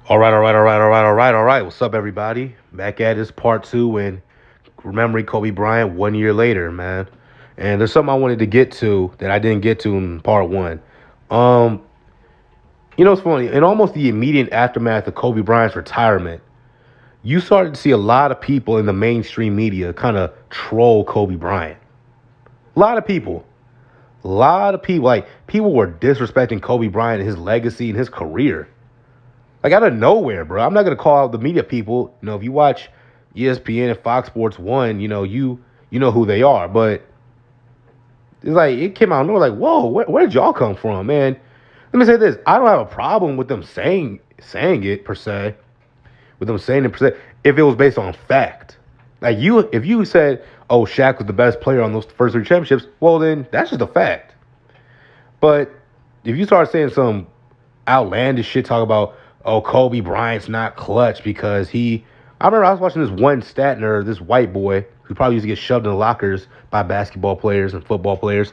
All right. What's up, everybody? Back at this part two and remembering Kobe Bryant 1 year later, man. And there's something I wanted to get to that I didn't get to in part one. Um, it's funny. In almost the immediate aftermath of Kobe Bryant's retirement, you started to see a lot of people in the mainstream media kind of troll Kobe Bryant. A lot of people. A lot of people. Like, people were disrespecting Kobe Bryant and his legacy and his career. Like out of nowhere, bro. I'm not gonna call out the media people. If you watch ESPN and Fox Sports One, you know who they are. But it's like it came out of nowhere. Like, whoa, where did y'all come from, man? Let me say this: I don't have a problem with them saying it per se, with them saying it per se, if it was based on fact. Like if you said, "Oh, Shaq was the best player on those first three championships," well, then that's just a fact. But if you start saying some outlandish shit, talk about, oh, Kobe Bryant's not clutch because I remember I was watching this one stat nerd, this white boy who probably used to get shoved in the lockers by basketball players and football players.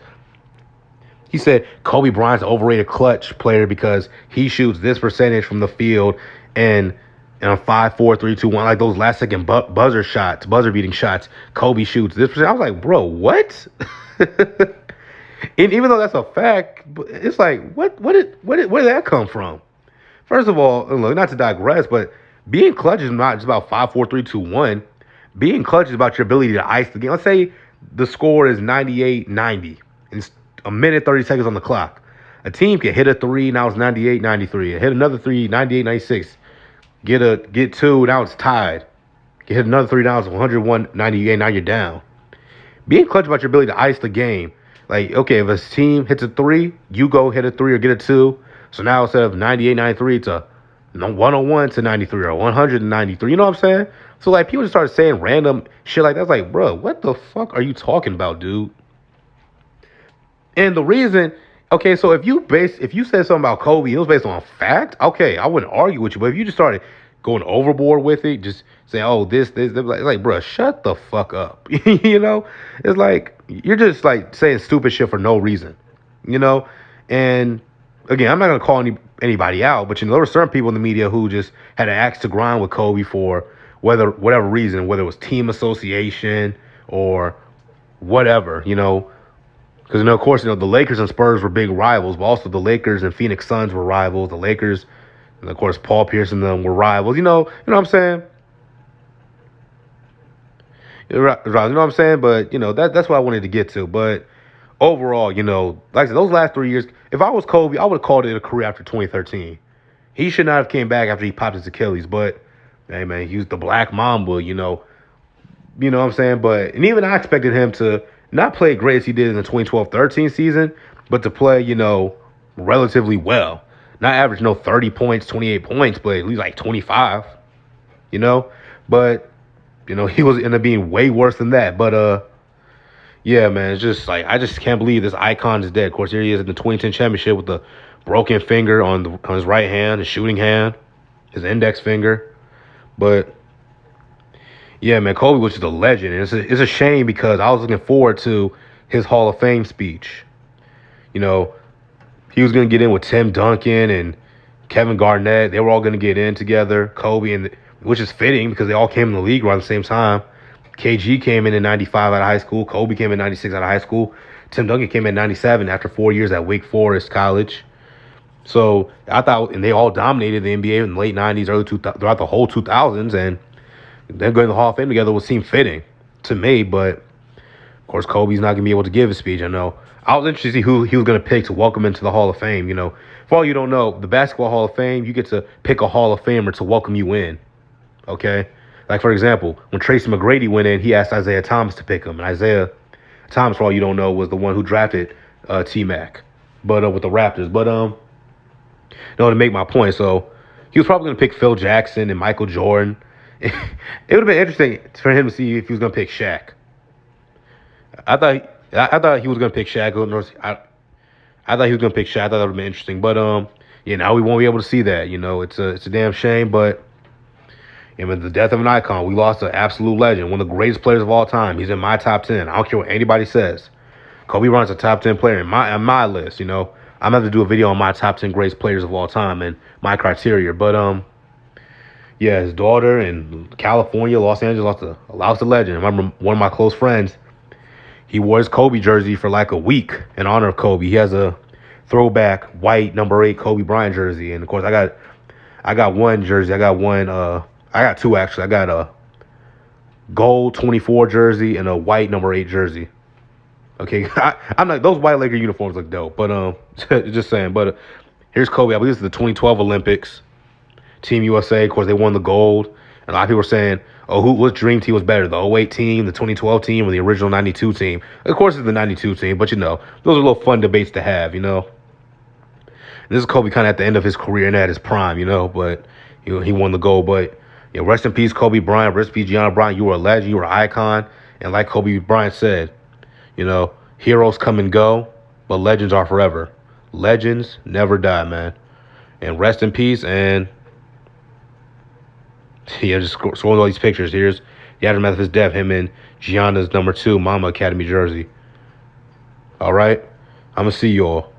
He said Kobe Bryant's an overrated clutch player because he shoots this percentage from the field and on 5, 4, 3, 2, 1, like those last second buzzer beating shots, Kobe shoots this percent. I was like, bro, what? And even though that's a fact, it's like, where did that come from? First of all, look, not to digress, but being clutch is not just about 5, 4, 3, 2, 1. Being clutch is about your ability to ice the game. Let's say the score is 98-90, and it's a minute, 30 seconds on the clock. A team can hit a three, now it's 98-93. Hit another three, 98-96. Get two, now it's tied. Can hit another three, now it's 101-98, now you're down. Being clutch about your ability to ice the game. Like, okay, if a team hits a three, you go hit a three or get a two. So now instead of 98-93 to 101 to 93 or 100 to 93, you know what I'm saying? So like people just started saying random shit like that. It's like, bro, what the fuck are you talking about, dude? And the reason, okay, so if you said something about Kobe, it was based on fact, okay, I wouldn't argue with you. But if you just started going overboard with it, just saying, oh, this, like, bro, shut the fuck up. It's like you're just like saying stupid shit for no reason, and again, I'm not gonna call anybody out, but there were certain people in the media who just had an axe to grind with Kobe for whatever reason, whether it was team association or whatever, because of course, the Lakers and Spurs were big rivals, but also the Lakers and Phoenix Suns were rivals. The Lakers, and of course, Paul Pierce and them were rivals. You know what I'm saying? You know what I'm saying? But that's what I wanted to get to. But overall, like I said, those last 3 years, if I was Kobe, I would have called it a career after 2013. He should not have came back after he popped his Achilles. But hey, man, he was the Black Mamba. You know what I'm saying? But and even I expected him to not play great as he did in the 2012-13 season, but to play, relatively well. Not average 30 points, 28 points, but at least like 25. But he was end up being way worse than that. But yeah, man, it's just like I just can't believe this icon is dead. Of course, here he is in the 2010 championship with the broken finger on his right hand, his shooting hand, his index finger. But yeah, man, Kobe was just a legend. And it's a shame because I was looking forward to his Hall of Fame speech. He was going to get in with Tim Duncan and Kevin Garnett. They were all going to get in together. Kobe, which is fitting because they all came in the league around the same time. KG came in 95 out of high school. Kobe came in 96 out of high school. Tim Duncan came in 97 after 4 years at Wake Forest College. So I thought, and they all dominated the NBA in the late 90s, throughout the whole 2000s. And them going to the Hall of Fame together would seem fitting to me. But, of course, Kobe's not going to be able to give a speech. I know. I was interested to see who he was going to pick to welcome into the Hall of Fame. For all you don't know, the Basketball Hall of Fame, you get to pick a Hall of Famer to welcome you in. Okay? Like, for example, when Tracy McGrady went in, he asked Isaiah Thomas to pick him. And Isaiah Thomas, for all you don't know, was the one who drafted T-Mac, but with the Raptors. But to make my point, so he was probably going to pick Phil Jackson and Michael Jordan. It would have been interesting for him to see if he was going to pick Shaq. I thought he was going to pick Shaq. I thought he was going to pick Shaq. I thought that would have been interesting. But now we won't be able to see that. It's a damn shame. But the death of an icon, we lost an absolute legend, one of the greatest players of all time. He's in my top 10. I don't care what anybody says. Kobe Bryant's a top 10 player in my list. I'm going to have to do a video on my top 10 greatest players of all time and my criteria. But Yeah, his daughter in California, Los Angeles, lost a legend. I remember one of my close friends, he wore his Kobe jersey for like a week in honor of Kobe. He has a throwback white number 8 Kobe Bryant jersey, and of course I got one jersey. I got two actually. I got a gold 24 jersey and a white number 8 jersey. Okay, I'm like those white Laker uniforms look dope, but just saying. But here's Kobe. I believe this is the 2012 Olympics. Team USA, of course, they won the gold. And a lot of people were saying, "Oh, what dream team was better, the '08 team, the 2012 team, or the original '92 team?" Of course, it's the '92 team, but those are little fun debates to have. And this is Kobe kind of at the end of his career and at his prime, but he won the gold. But rest in peace, Kobe Bryant. Rest in peace, Gianna Bryant. You were a legend. You were an icon. And like Kobe Bryant said, heroes come and go, but legends are forever. Legends never die, man. And rest in peace. And just scrolling all these pictures. Here's the aftermath of his death. Him in Gianna's number 2 MAMBA Academy jersey. All right, I'm gonna see you all.